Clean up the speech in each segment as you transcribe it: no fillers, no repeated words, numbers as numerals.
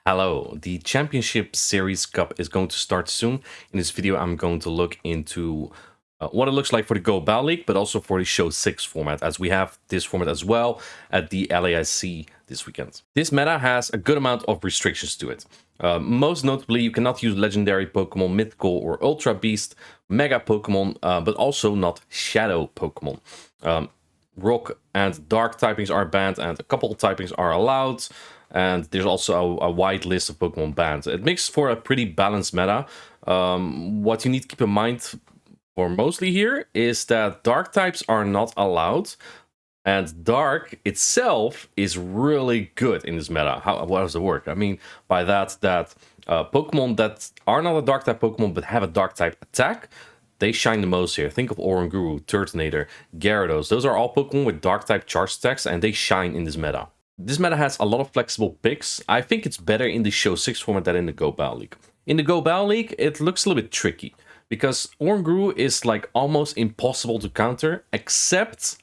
Hello, the Championship Series Cup is going to start soon. In this video, I'm going to look into what it looks like for the Go Battle League, but also for the Show 6 format, as we have this format as well at the LAIC this weekend. This meta has a good amount of restrictions to it. Most notably, you cannot use Legendary Pokemon, Mythical or Ultra Beast, Mega Pokemon, but also not Shadow Pokemon. Rock and Dark typings are banned, and a couple of typings are allowed. And there's also a wide list of Pokemon banned. It makes for a pretty balanced meta. What you need to keep in mind for mostly here is that Dark types are not allowed. And Dark itself is really good in this meta. How does it work? I mean, by that Pokemon that are not a Dark type Pokemon but have a Dark type attack, they shine the most here. Think of Oranguru, Turtonator, Gyarados. Those are all Pokemon with Dark type charge attacks, and they shine in this meta. This meta has a lot of flexible picks. I think it's better in the Show 6 format than in the Go Battle League. In the Go Battle League, it looks a little bit tricky, because Oranguru is like almost impossible to counter, except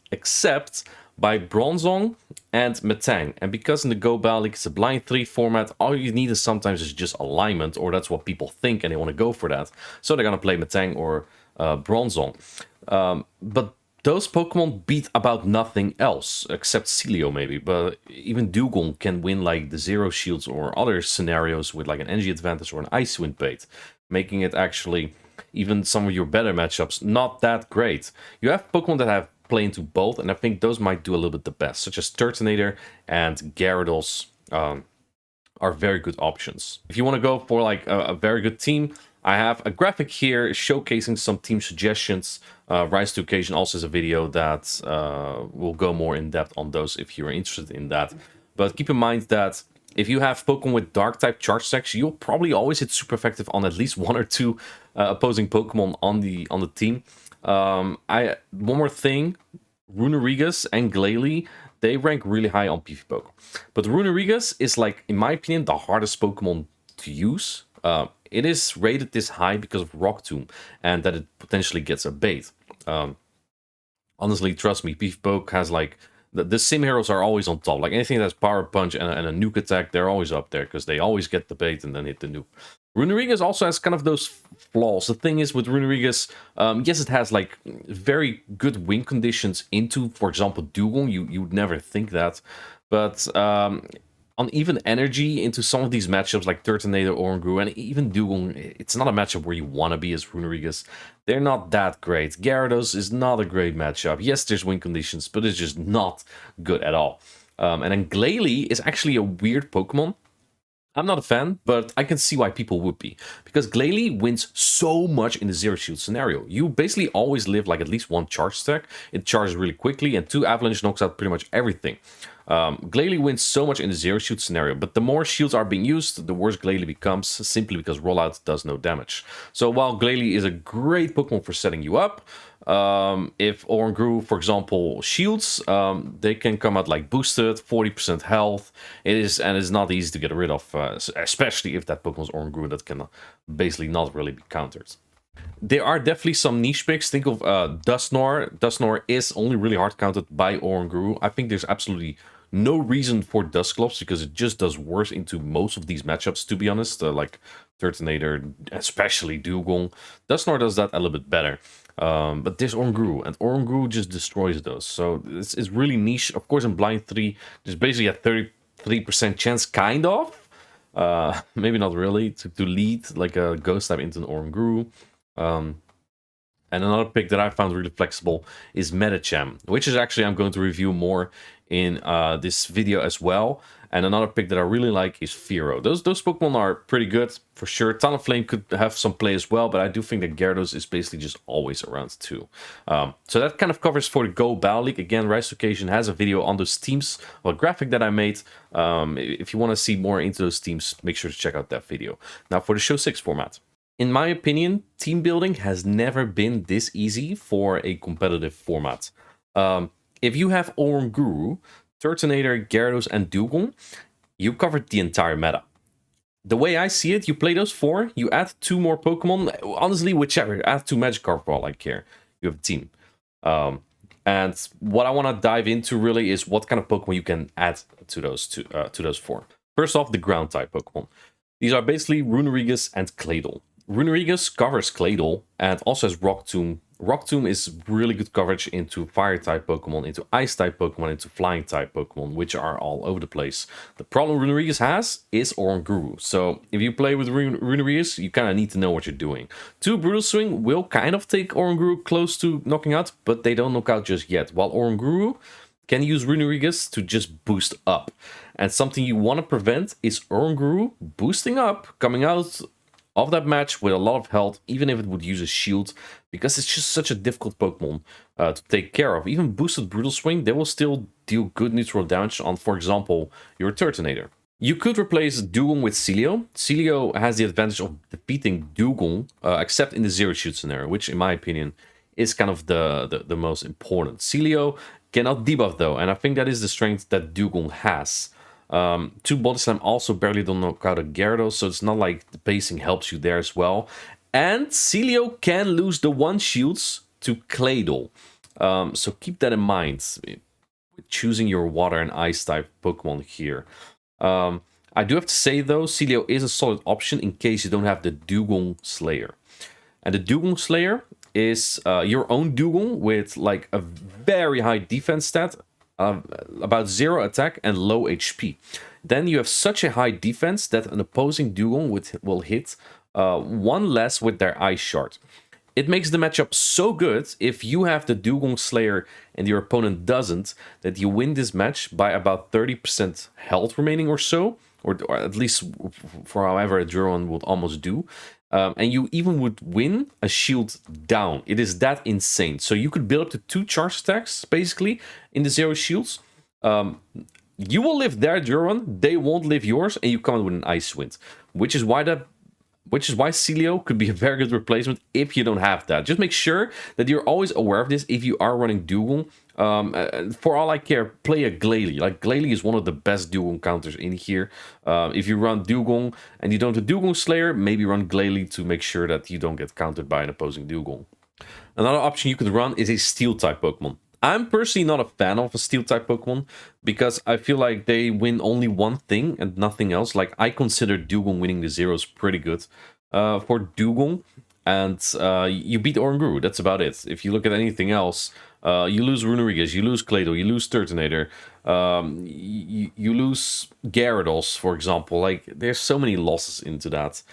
by Bronzong and Metang. And because in the Go Battle League it's a blind 3 format, all you need is sometimes just alignment, or that's what people think and they want to go for that. So they're going to play Metang or Bronzong. But those Pokemon beat about nothing else, except Celio maybe, but even Dugong can win like the Zero Shields or other scenarios with like an energy advantage or an Ice Wind bait, making it actually, even some of your better matchups, not that great. You have Pokemon that have play into both, and I think those might do a little bit the best, such as Turtonator and Gyarados are very good options. If you want to go for like a very good team, I have a graphic here showcasing some team suggestions. Rise to Occasion also has a video that will go more in depth on those if you're interested in that. But keep in mind that if you have Pokemon with Dark type charge attacks, you'll probably always hit super effective on at least one or two opposing Pokemon on the team. One more thing, Runerigas and Glalie, they rank really high on PvPoke. But Runerigas is, like, in my opinion, the hardest Pokemon to use. It is rated this high because of Rock Tomb, and that it potentially gets a bait. Honestly, trust me, PvPoke has, like, the sim heroes are always on top. Like, anything that's Power Punch and a nuke attack, they're always up there, because they always get the bait and then hit the nuke. Runerigas also has kind of those flaws. The thing is with Runerigas, yes, it has like very good win conditions into, for example, Dugong. You would never think that, but on even energy into some of these matchups like Turtonator, Oranguru, and even Dugong, it's not a matchup where you want to be as Runerigas. They're not that great. Gyarados is not a great matchup. Yes, there's win conditions, but it's just not good at all. And then Glalie is actually a weird Pokemon. I'm not a fan, but I can see why people would be. Because Glalie wins so much in the Zero Shield scenario. You basically always live like at least one charge stack. It charges really quickly, and 2 Avalanche knocks out pretty much everything. Glalie wins so much in the Zero Shield scenario, but the more shields are being used, the worse Glalie becomes, simply because rollout does no damage. So while Glalie is a great Pokemon for setting you up, if Oranguru, for example, shields, they can come out like boosted, 40% health. It's not easy to get rid of, especially if that Pokemon's Oranguru that can basically not really be countered. There are definitely some niche picks. Think of Dusknoir. Dusknoir is only really hard countered by Oranguru. I think there's absolutely no reason for Dusclops, because it just does worse into most of these matchups, to be honest. Like Turtonator, especially Dugong. Dusknoir does that a little bit better. But there's Oranguru, and Oranguru just destroys those. So it's really niche. Of course, in Blind 3, there's basically a 33% chance, kind of. Maybe not really, to lead like a Ghost type into an Oranguru. And another pick that I found really flexible is Medicham, which is actually I'm going to review more in this video as well. And another pick that I really like is Fearow. Those Pokemon are pretty good, for sure. Talonflame could have some play as well, but I do think that Gyarados is basically just always around too. So that kind of covers for the Go Battle League. Again, Rise to Occasion has a video on those teams, a graphic that I made. If you want to see more into those teams, make sure to check out that video. Now for the Show 6 format. In my opinion, team building has never been this easy for a competitive format. If you have Oranguru, Turtonator, Gyarados, and Dugong, you covered the entire meta. The way I see it, you play those 4, you add 2 more Pokemon, honestly, whichever, add 2 Magikarp for all I care. You have a team. And what I want to dive into really is what kind of Pokemon you can add to those 4. First off, the ground type Pokemon. These are basically Runerigus and Claydol. Runerigus covers Claydol and also has Rock Tomb. Rock Tomb is really good coverage into fire type Pokemon, into ice type Pokemon, into flying type Pokemon, which are all over the place. The problem Runerigus has is Oranguru. So if you play with Runerigus, you kind of need to know what you're doing. 2 Brutal Swing will kind of take Oranguru close to knocking out, but they don't knock out just yet. While Oranguru can use Runerigus to just boost up. And something you want to prevent is Oranguru boosting up, coming out of that match with a lot of health, even if it would use a shield, because it's just such a difficult Pokemon to take care of. Even boosted Brutal Swing, they will still deal good neutral damage on, for example, your Turtonator. You could replace Dugong with Celio. Celio has the advantage of defeating Dugong, except in the Zero Shoot scenario, which in my opinion is kind of the most important. Celio cannot debuff though, and I think that is the strength that Dugong has. 2 Body Slam also barely don't knock out a Gyarados, so it's not like the pacing helps you there as well. And Celio can lose the 1 shields to Claydol. So keep that in mind with choosing your water and ice type Pokemon here. I do have to say though, Celio is a solid option in case you don't have the Dugong Slayer. And the Dugong Slayer is your own Dugong with like a very high defense stat, about 0 attack and low HP. Then you have such a high defense that an opposing Dugong will hit 1 less with their Ice Shard. It makes the matchup so good if you have the Dugong Slayer and your opponent doesn't, that you win this match by about 30% health remaining or so, or at least for however a Duron would almost do. And you even would win a shield down. It is that insane. So you could build up to 2 charge attacks, basically, in the 0 shields. You will live their Duron, they won't live yours, and you come out with an Ice Wind. Which is why Celio could be a very good replacement if you don't have that. Just make sure that you're always aware of this if you are running Dugong. For all I care, play a Glalie. Like, Glalie is one of the best Dugong counters in here. If you run Dugong and you don't have Dugong Slayer, maybe run Glalie to make sure that you don't get countered by an opposing Dugong. Another option you could run is a Steel-type Pokemon. I'm personally not a fan of a Steel-type Pokemon because I feel like they win only one thing and nothing else. Like, I consider Dugong winning the Zeros pretty good for Dugong. And you beat Oranguru, that's about it. If you look at anything else, you lose Runerigus, you lose Claydol, you lose Turtonator, you lose Gyarados, for example. Like, there's so many losses into that.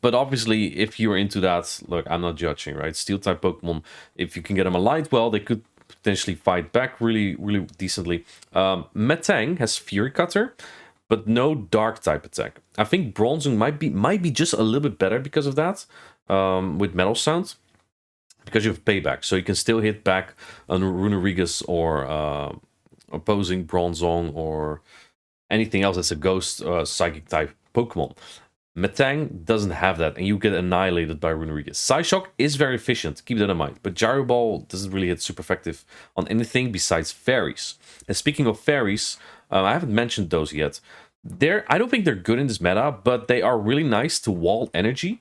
But obviously, if you're into that, look, I'm not judging, right? Steel-type Pokemon, if you can get them aligned well, they could potentially fight back really, really decently. Metang has Fury Cutter, but no Dark-type attack. I think Bronzong might be just a little bit better because of that, with Metal Sound, because you have Payback, so you can still hit back on Runerigus or opposing Bronzong or anything else that's a Ghost Psychic-type Pokemon. Metang doesn't have that, and you get annihilated by Runerigus. Psyshock is very efficient, keep that in mind, but Gyro Ball doesn't really hit super effective on anything besides fairies. And speaking of fairies, I haven't mentioned those yet. I don't think they're good in this meta, but they are really nice to wall energy,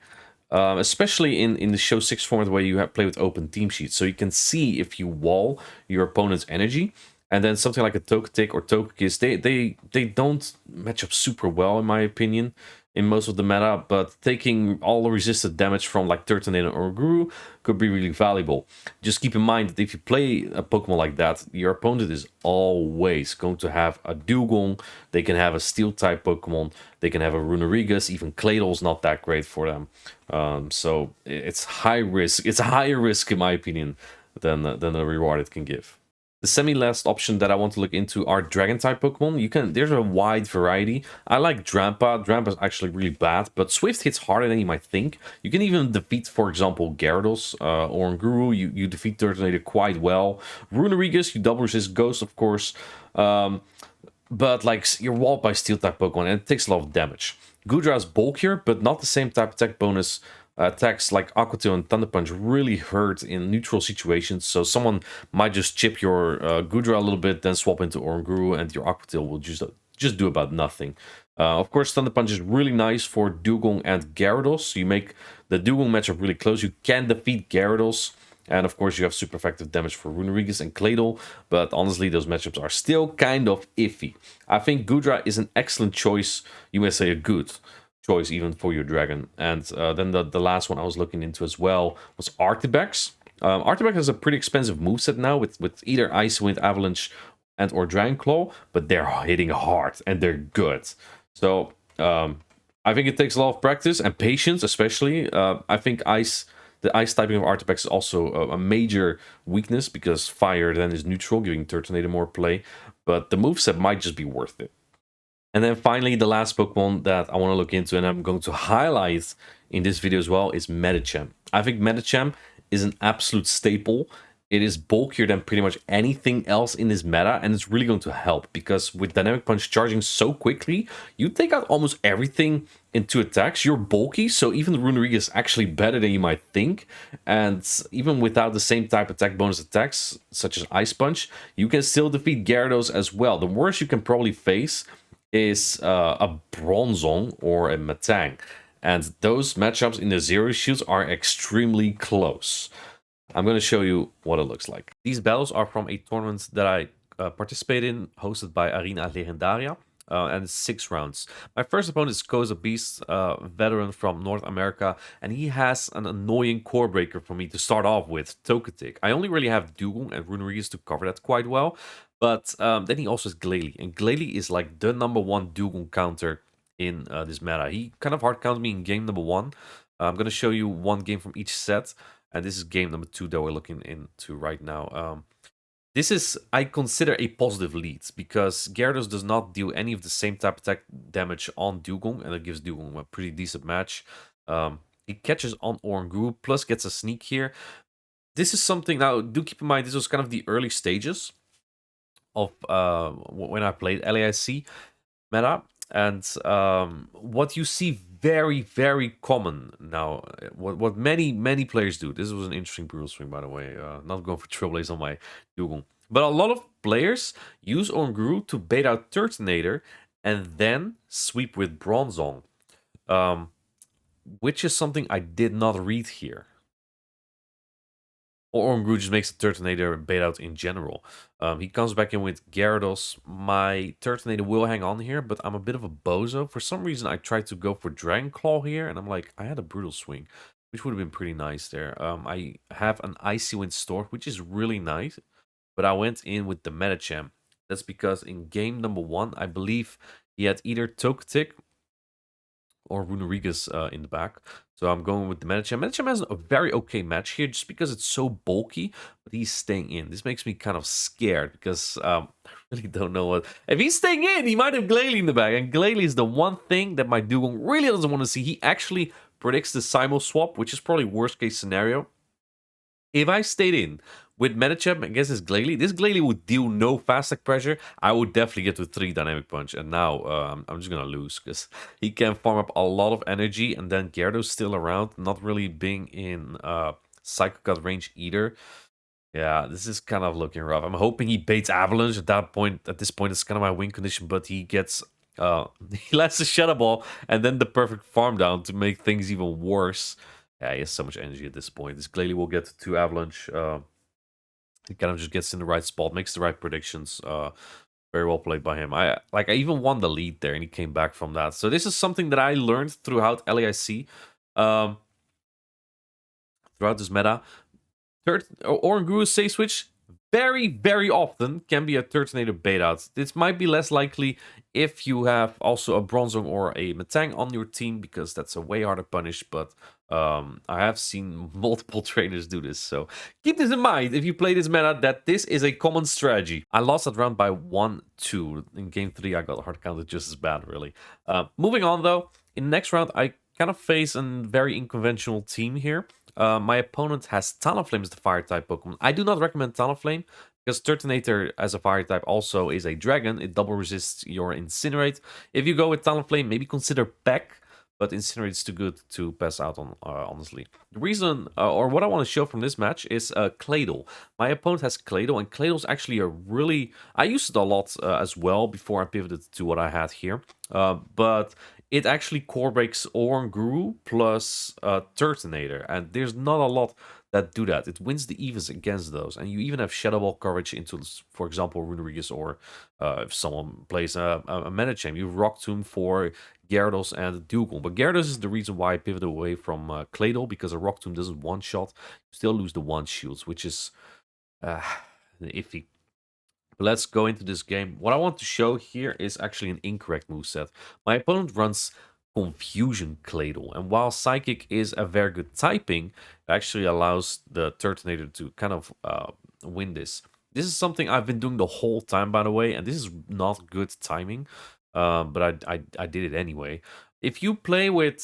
especially in the Show 6 format where you play with open team sheets, so you can see if you wall your opponent's energy. And then something like a Togetic or Togekiss, they don't match up super well, in my opinion, in most of the meta, but taking all the resisted damage from like Turtonator or Guru could be really valuable. Just keep in mind that if you play a Pokemon like that, your opponent is always going to have a Dugong, they can have a Steel-type Pokemon, they can have a Runerigus, even Claydol's not that great for them. So it's high risk. It's a higher risk, in my opinion, than the reward it can give. The semi-last option that I want to look into are Dragon-type Pokemon. There's a wide variety. I like Drampa. Drampa's actually really bad, but Swift hits harder than you might think. You can even defeat, for example, Gyarados or Nguru. You defeat Turtonator quite well. Runerigus, you double resist Ghost, of course. But like, you're walled by Steel-type Pokemon, and it takes a lot of damage. Goodra is bulkier, but not the same type attack bonus. Attacks like Aqua Tail and Thunder Punch really hurt in neutral situations, so someone might just chip your Goodra a little bit, then swap into Oranguru, and your Aqua Tail will just do about nothing. Of course, Thunder Punch is really nice for Dugong and Gyarados, so you make the Dugong matchup really close. You can defeat Gyarados And of course, you have super effective damage for Runerigus and Claydol, but honestly, those matchups are still kind of iffy. I think Goodra is an excellent choice. You may say a good choice even for your dragon. And then the last one I was looking into as well was Artibex. Artibex has a pretty expensive moveset now with either Ice Wind, Avalanche, and or Dragon Claw, but they're hitting hard and they're good. So I think it takes a lot of practice and patience, especially. I think the ice typing of Artibex is also a major weakness because fire then is neutral, giving Turtonator more play. But the moveset might just be worth it. And then finally, the last Pokemon that I want to look into and I'm going to highlight in this video as well is Medicham. I think Medicham is an absolute staple. It is bulkier than pretty much anything else in this meta, and it's really going to help because with Dynamic Punch charging so quickly, you take out almost everything in 2 attacks. You're bulky, so even Runerigus is actually better than you might think. And even without the same type attack bonus attacks, such as Ice Punch, you can still defeat Gyarados as well. The worst you can probably face is a Bronzong or a Metang. And those matchups in the Zero Shields are extremely close. I'm going to show you what it looks like. These battles are from a tournament that I participated in, hosted by Arena Legendaria, and it's 6 rounds. My first opponent is Koza Beast, veteran from North America, and he has an annoying core breaker for me to start off with, Togetic. I only really have Dugong and Runerigus to cover that quite well, but then he also has Glalie, and Glalie is like the #1 Dugong counter in this meta. He kind of hard counted me in game #1. I'm going to show you one game from each set. And this is game #2 that we're looking into right now. This is, I consider, a positive lead because Gyarados does not deal any of the same type attack damage on Dugong, and it gives Dugong a pretty decent match. He catches on Oranguru, plus gets a sneak here. This is something, now do keep in mind, this was kind of the early stages of when I played LAIC meta. And what you see very, very common now, what many players do. This was an interesting brutal swing, by the way. Not going for Trailblaze on my Dugong. But a lot of players use Oranguru to bait out Turtonator and then sweep with Bronzong. Which is something I did not read here. Or Oranguru just makes the Turtonator bait out in general. He comes back in with Gyarados. My Turtonator will hang on here, but I'm a bit of a bozo. For some reason, I tried to go for Dragon Claw here, and I'm like, I had a Brutal Swing, which would have been pretty nice there. I have an Icy Wind Storm, which is really nice, but I went in with the Medicham. That's because in game #1, I believe he had either Togetic or Runerigus in the back. So I'm going with the Medicham. Medicham has a very okay match here just because it's so bulky, but he's staying in. This makes me kind of scared because I really don't know what... If he's staying in, he might have Glalie in the back. And Glalie is the one thing that my Dugong really doesn't want to see. He actually predicts the Simul swap, which is probably worst case scenario. If I stayed in with Medicham against this Glalie, this Glalie would deal no fast attack pressure. I would definitely get to 3 Dynamic Punch. And now I'm just going to lose because he can farm up a lot of energy. And then Gyarados still around, not really being in Psycho Cut range either. Yeah, this is kind of looking rough. I'm hoping he baits Avalanche at that point. At this point, it's kind of my win condition, but he gets... he lets the Shadow Ball and then the perfect farm down to make things even worse. Yeah, he has so much energy at this point. This Glalie will get to Avalanche. He kind of just gets in the right spot, makes the right predictions. Very well played by him. I even won the lead there, and he came back from that. So this is something that I learned throughout LAIC, throughout this meta. Oranguru Safe Switch very, very often can be a Turtonator bait out. This might be less likely if you have also a Bronzong or a Metang on your team, because that's a way harder punish, but I have seen multiple trainers do this, so keep this in mind if you play this meta, that this is a common strategy. I lost that round by 1-2. In game 3, I got hard counted just as bad, really. Moving on, though, in the next round, I kind of face a very unconventional team here. My opponent has Talonflame as the fire-type Pokemon. I do not recommend Talonflame, because Turtonator as a fire-type also is a dragon. It double resists your Incinerate. If you go with Talonflame, maybe consider Peck, but Incinerate is too good to pass out on, honestly. The reason, or what I want to show from this match is Claydol. My opponent has Claydol, and Claydol's actually a really... I used it a lot as well before I pivoted to what I had here. But it actually core breaks Oranguru plus Turtonator, and there's not a lot that do that. It wins the evens against those, and you even have Shadow Ball coverage into, for example, Runerigus, or if someone plays a Medicham, you Rock Tomb for Gyarados and Dugong. But Gyarados is the reason why I pivoted away from Claydol, because a Rock Tomb doesn't one-shot. You still lose the one shields, which is uh, iffy. But let's go into this game. What I want to show here is actually an incorrect moveset. My opponent runs Confusion Claydol, and while Psychic is a very good typing, it actually allows the Turtonator to kind of win this. This is something I've been doing the whole time, by the way, and this is not good timing, but I did it anyway. If you play with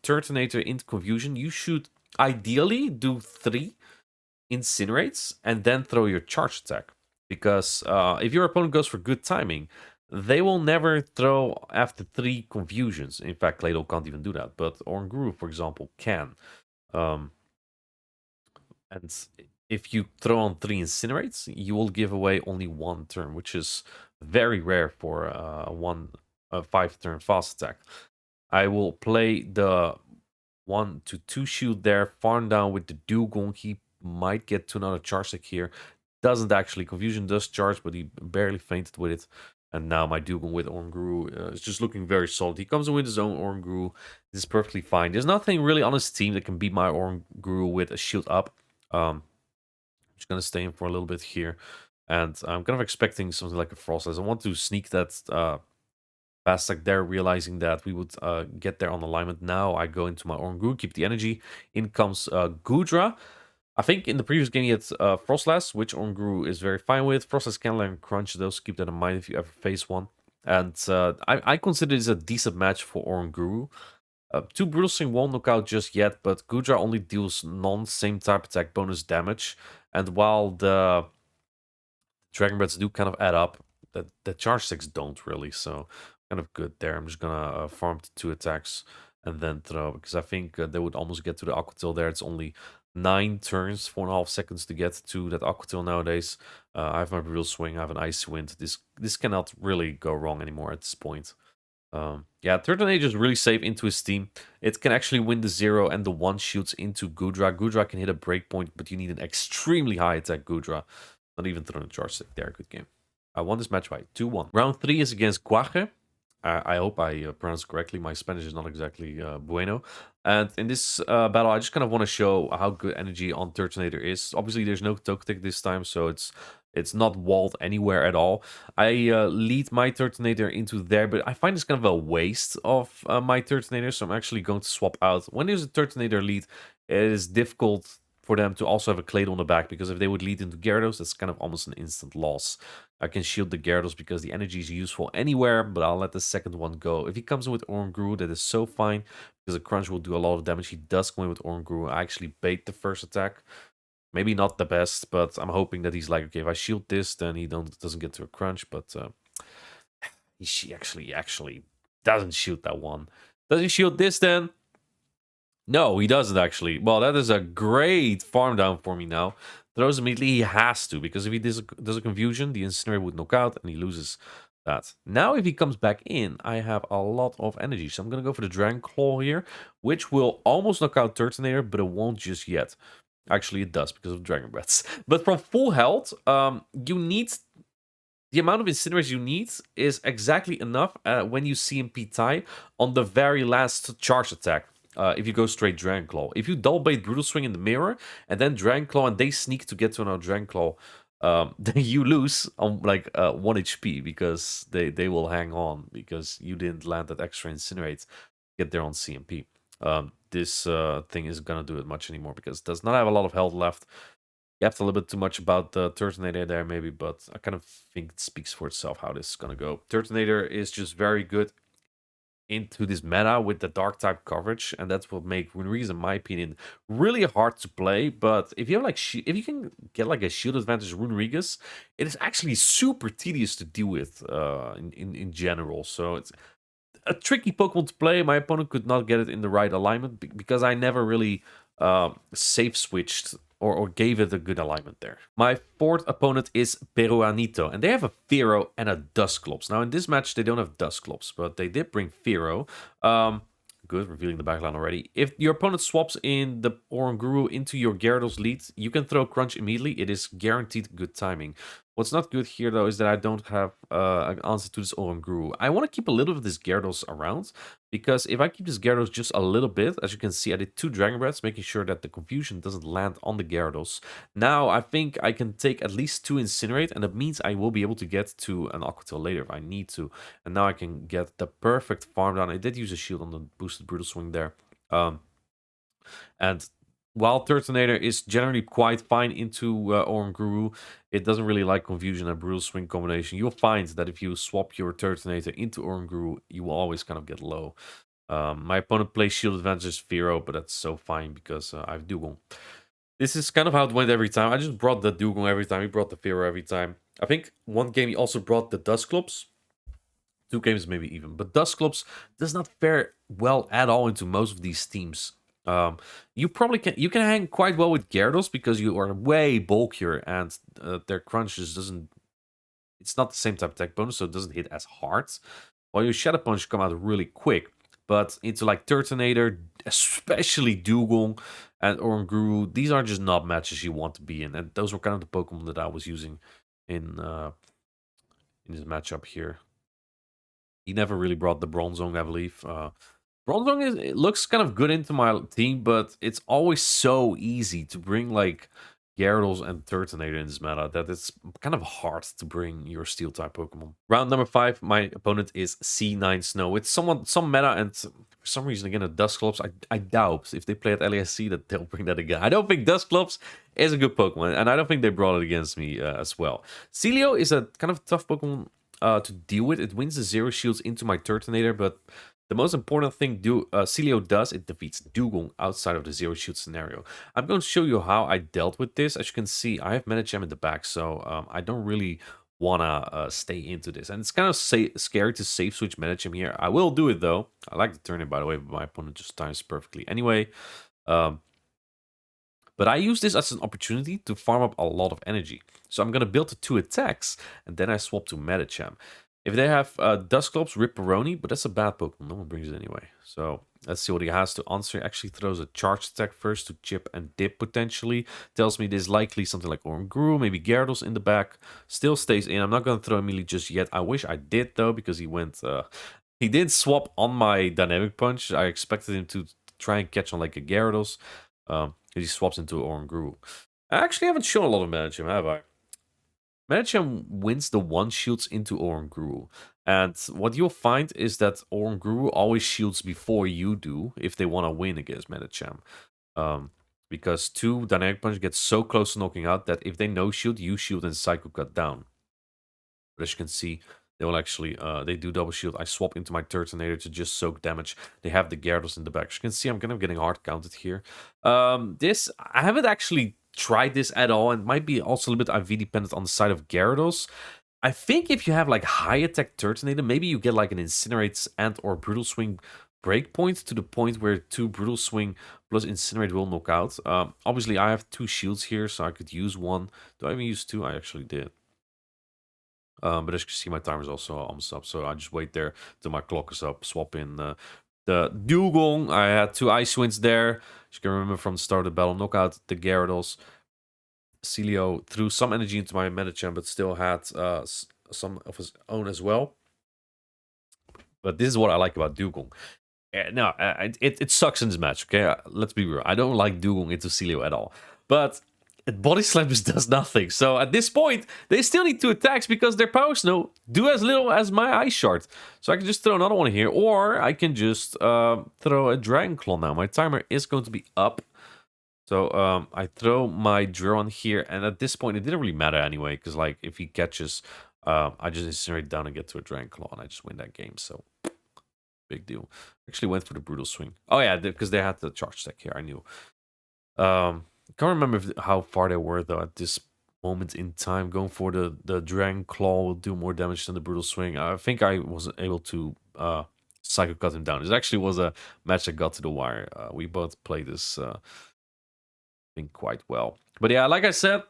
Turtonator into Confusion, you should ideally do 3 Incinerates and then throw your charge attack. Because if your opponent goes for good timing, they will never throw after 3 Confusions. In fact, Claydol can't even do that, but Oranguru, for example, can. And if you throw on 3 Incinerates, you will give away only 1 turn, which is very rare for a 5-turn fast attack. I will play the 1 to 2 shield there, farm down with the Dugong. He might get to another charge deck here. Doesn't actually. Confusion does charge, but he barely fainted with it. And now my Dugong with Oranguru is just looking very solid. He comes in with his own Oranguru. This is perfectly fine. There's nothing really on his team that can beat my Oranguru with a shield up. I'm just going to stay in for a little bit here. And I'm kind of expecting something like a Frost. I want to sneak that fast attack there, realizing that we would get there on alignment. Now I go into my Oranguru, keep the energy. In comes Gudra. I think in the previous game he had Frostlass, which Oranguru is very fine with. Frostlass can learn Crunch, those keep that in mind if you ever face one. And I consider this a decent match for Oranguru. 2 Brutal Swing won't knock out just yet, but Gudra only deals non-same type attack bonus damage. And while the Dragon Breaths do kind of add up, the Charge 6 don't really, so kind of good there. I'm just gonna farm to 2 attacks and then throw, because I think they would almost get to the Aqua Tail there. It's only 9 turns, 4.5 seconds to get to that Aqua Tail nowadays. I have my Brutal Swing, I have an Icy Wind. This cannot really go wrong anymore at this point. Yeah, Turtonator is really safe into his team. It can actually win the 0 and the 1 shields into Gudra. Gudra can hit a breakpoint, but you need an extremely high attack Gudra. Not even throwing a charge stick there. Good game. I won this match by 2-1. Round 3 is against Quaje. I hope I pronounced correctly. My Spanish is not exactly bueno. And in this battle, I just kind of want to show how good energy on Turtonator is. Obviously, there's no Togetic this time, so it's not walled anywhere at all. I lead my Turtonator into there, but I find this kind of a waste of my Turtonator, so I'm actually going to swap out. When there's a Turtonator lead, it is difficult for them to also have a Claydol on the back, because if they would lead into Gyarados, that's kind of almost an instant loss. I can shield the Gyarados because the energy is useful anywhere, but I'll let the second one go. If he comes in with Oranguru, that is so fine, because the Crunch will do a lot of damage. He does come in with Oranguru. I actually bait the first attack. Maybe not the best, but I'm hoping that he's like, okay, if I shield this, then he doesn't get to a Crunch, but he actually doesn't shield that one. Does he shield this then? No, he doesn't actually. Well, that is a great farm down for me now. Throws immediately, he has to, because if he does a Confusion, the Incinerate would knock out and he loses that. Now if he comes back in, I have a lot of energy. So I'm going to go for the Dragon Claw here, which will almost knock out Turtonator, but it won't just yet. Actually, it does because of Dragon Breaths. But from full health, you need... The amount of Incinerates you need is exactly enough when you CMP tie on the very last charge attack. If you go straight Dragon Claw. If you double bait Brutal Swing in the mirror and then Dragon Claw and they sneak to get to another Dragon Claw, then you lose on like 1 HP because they will hang on because you didn't land that extra Incinerate, get there on CMP. This thing isn't gonna do it much anymore because it does not have a lot of health left. You have a little bit too much about the Turtonator there maybe, but I kind of think it speaks for itself how this is gonna go. Turtonator is just very good into this meta with the dark type coverage, and that's what makes Runerigus, in my opinion, really hard to play. But if you have like if you can get like a shield advantage Runerigus, it is actually super tedious to deal with in general. So it's a tricky Pokemon to play. My opponent could not get it in the right alignment because I never really safe switched or gave it a good alignment there. My fourth opponent is Peruanito, and they have a Fero and a Dusclops. Now in this match they don't have Dusclops, but they did bring Fero. Good, revealing the backline already. If your opponent swaps in the Oranguru into your Gyarados lead, you can throw Crunch immediately. It is guaranteed good timing. What's not good here, though, is that I don't have an answer to this Oranguru. I want to keep a little bit of this Gyarados around, because if I keep this Gyarados just a little bit, as you can see, I did 2 Dragon Breaths, making sure that the confusion doesn't land on the Gyarados. Now, I think I can take at least 2 Incinerate, and that means I will be able to get to an Aqua Tail later if I need to. And now I can get the perfect farm down. I did use a shield on the boosted Brutal Swing there. And while Turtonator is generally quite fine into Oranguru, it doesn't really like Confusion and Brutal Swing combination. You'll find that if you swap your Turtonator into Oranguru, you will always kind of get low. My opponent plays Shield Advantage Fero, but that's so fine because I have Dugong. This is kind of how it went every time. I just brought the Dugong every time. He brought the Fero every time. I think one game he also brought the Dusclops. 2 games maybe even. But Dusclops does not fare well at all into most of these teams. You probably can hang quite well with Gyarados because you are way bulkier and their crunch just doesn't. It's not the same type of attack bonus, so it doesn't hit as hard. While your Shadow Punch come out really quick, but into like Turtonator, especially Dugong and Oranguru, these are just not matches you want to be in, and those were kind of the Pokemon that I was using in this matchup here. He never really brought the Bronzong, I believe. Bronzong it looks kind of good into my team, but it's always so easy to bring like Gyarados and Turtonator in this meta that it's kind of hard to bring your Steel type Pokemon. Round number 5, my opponent is C9 Snow. It's some meta, and for some reason again a Dusclops. I doubt if they play at LASC that they'll bring that again. I don't think Dusclops is a good Pokemon, and I don't think they brought it against me as well. Celio is a kind of tough Pokemon to deal with. It wins the 0 shields into my Turtonator, but the most important thing Celio does, it defeats Dugong outside of the 0 shield scenario. I'm going to show you how I dealt with this. As you can see, I have Medicham in the back, so I don't really want to stay into this. And it's kind of scary to safe switch Medicham here. I will do it though. I like the turn-in, by the way, but my opponent just times perfectly anyway. But I use this as an opportunity to farm up a lot of energy. So I'm going to build the 2 attacks, and then I swap to Medicham. If they have Dusclops, Ripperoni, but that's a bad Pokemon. No one brings it anyway. So let's see what he has to answer. He actually throws a charge attack first to chip and dip potentially. Tells me there's likely something like Oranguru, maybe Gyarados in the back. Still stays in. I'm not going to throw immediately just yet. I wish I did though, because he went... he did swap on my Dynamic Punch. I expected him to try and catch on like a Gyarados. He swaps into Oranguru. I actually haven't shown a lot of Medicham, have I? Medicham wins the 1 shields into Oranguru. And what you'll find is that Oranguru always shields before you do if they want to win against Medicham. Because 2 Dynamic Punch gets so close to knocking out that if they no shield, you shield and Psycho Cut down. But as you can see, they will actually, they do double shield. I swap into my Turtonator to just soak damage. They have the Gyarados in the back. As you can see, I'm kind of getting hard counted here. I haven't actually tried this at all, and might be also a little bit IV dependent on the side of Gyarados. I think if you have like high attack Turtonator, maybe you get like an Incinerate and or Brutal Swing breakpoint to the point where 2 Brutal Swing plus Incinerate will knock out. Obviously, I have 2 shields here, so I could use 1. Do I even use 2? I actually did. But as you can see, my timer is also almost up, so I just wait there till my clock is up. Swap in the Dugong. I had 2 Ice Winds there. As you can remember from the start of the battle, knock out the Gyarados. Celio threw some energy into my Medicham, but still had some of his own as well. But this is what I like about Dugong. No, it sucks in this match, okay? Let's be real. I don't like Dugong into Celio at all. But Body Slam just does nothing. So at this point, they still need 2 attacks because their Power Snow do as little as my Ice Shard. So I can just throw another one here, or I can just throw a Dragon Claw now. My timer is going to be up. So I throw my drill on here, and at this point, it didn't really matter anyway, because like if he catches, I just incinerate down and get to a Dragon Claw, and I just win that game. So big deal. Actually went for the Brutal Swing. Oh yeah, because they had the charge deck here. I knew. I can't remember how far they were though at this moment in time. Going for the Dragon Claw will do more damage than the Brutal Swing. I think I was able to Psycho Cut him down. It actually was a match that got to the wire. We both played this think quite well. But yeah, like I said,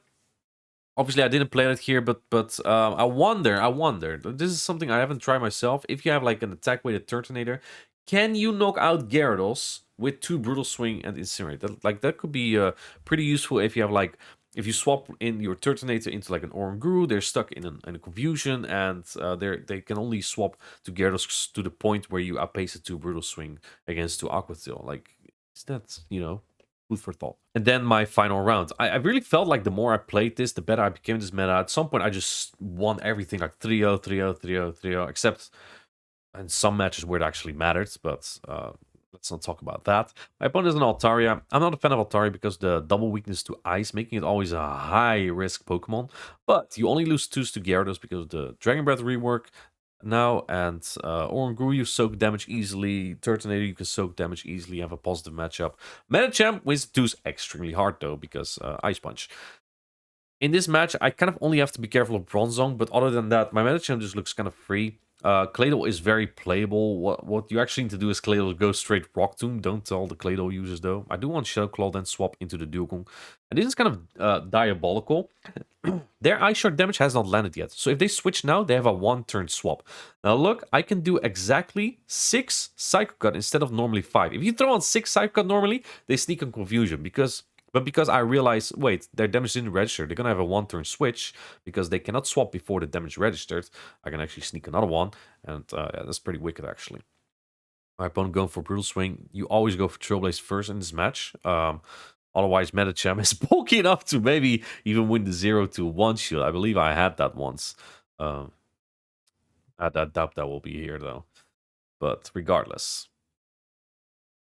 obviously I didn't play it here, but I wonder. This is something I haven't tried myself. If you have like an attack weighted Turtonator, can you knock out Gyarados with 2 Brutal Swing and Incinerate? That could be pretty useful if you have like, if you swap in your Turtonator into like an Oranguru, they're stuck in a confusion, and they can only swap to Gyarados to the point where you outpace it to Brutal Swing against 2 Aqua Tail. Like, is that, food for thought. And then my final round. I really felt like the more I played this, the better I became this meta. At some point, I just won everything, like 3-0, 3-0, 3-0, 3-0, except in some matches where it actually mattered, but let's not talk about that. My opponent is an Altaria. I'm not a fan of Altaria because the double weakness to Ice, making it always a high-risk Pokemon. But you only lose 2s to Gyarados because of the Dragon Breath rework now, and Oranguru you soak damage easily, Turtonator you can soak damage easily, have a positive matchup. Medicham wins 2s extremely hard though, because Ice Punch. In this match, I kind of only have to be careful of Bronzong, but other than that, my Medicham just looks kind of free. Claydol is very playable. What you actually need to do is Claydol go straight Rock Tomb. Don't tell the Claydol users though. I do want Shadow Claw, then swap into the Dugong. And this is kind of diabolical. Their Ice Shard damage has not landed yet. So if they switch now, they have a 1-turn swap. Now look, I can do exactly 6 Psycho Cut instead of normally 5. If you throw on 6 Psycho Cut normally, they sneak on Confusion. But because I realize, wait, their damage didn't register, they're going to have a 1-turn switch because they cannot swap before the damage registered. I can actually sneak another one, and yeah, that's pretty wicked, actually. My opponent going for Brutal Swing. You always go for Trailblaze first in this match. Otherwise, Medicham is bulky enough to maybe even win the 0-1 shield. I believe I had that once. I doubt that will be here, though. But regardless.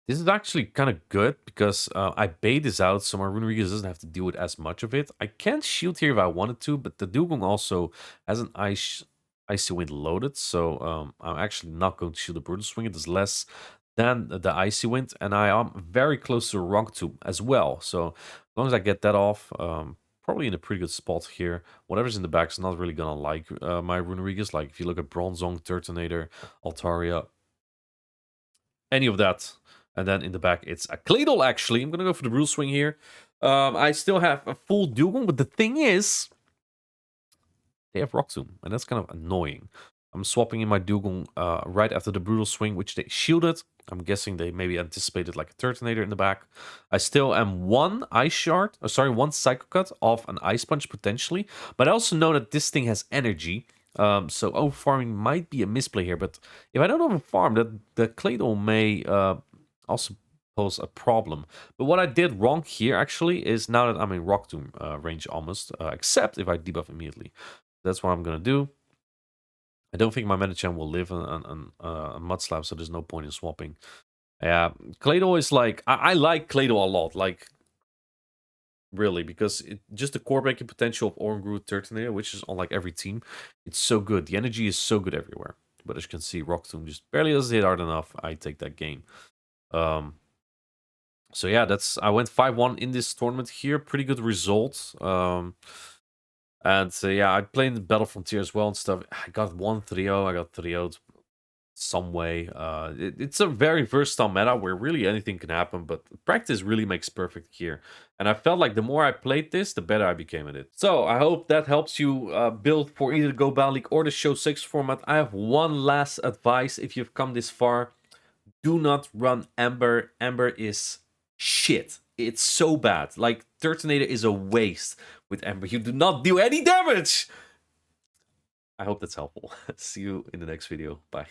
This is actually kind of good because I bait this out so my Runerigas doesn't have to deal with as much of it. I can shield here if I wanted to, but the Dugong also has an Icy Wind loaded, so I'm actually not going to shield the Brutal Swing. It does less than the Icy Wind, and I am very close to a Rock Tomb as well. So as long as I get that off, probably in a pretty good spot here. Whatever's in the back is not really going to like my Runerigas. Like if you look at Bronzong, Turtonator, Altaria, any of that. And then in the back, it's a Claydol, actually. I'm going to go for the Brutal Swing here. I still have a full Dugong, but the thing is, they have Rock Tomb, and that's kind of annoying. I'm swapping in my Dugong right after the Brutal Swing, which they shielded. I'm guessing they maybe anticipated like a Turtonator in the back. I still am 1 Ice Shard, one Psycho Cut off an Ice Punch potentially. But I also know that this thing has energy. So overfarming might be a misplay here, but if I don't overfarm, the Claydol may also pose a problem. But what I did wrong here, actually, is now that I'm in Rock Tomb range almost, except if I debuff immediately. That's what I'm going to do. I don't think my Medicham will live on a Mud Slap, so there's no point in swapping. Yeah, Claydol is like... I like Claydol a lot, like... Really, because just the core breaking potential of Oranguru Turtonator, which is on like every team, it's so good. The energy is so good everywhere. But as you can see, Rock Tomb just barely doesn't hit hard enough. I take that game. So yeah, I went 5-1 in this tournament here. Pretty good result. And yeah, I played in the Battle Frontier as well and stuff. I got 1-3-0. I got 3-0'd some way. It's a very versatile meta where really anything can happen, but practice really makes perfect here. And I felt like the more I played this, the better I became at it. So I hope that helps you build for either the Go Battle League or the Show 6 format. I have one last advice if you've come this far. Do not run Ember. Ember is shit. It's so bad. Like, Turtonator is a waste with Ember. You do not do any damage! I hope that's helpful. See you in the next video. Bye.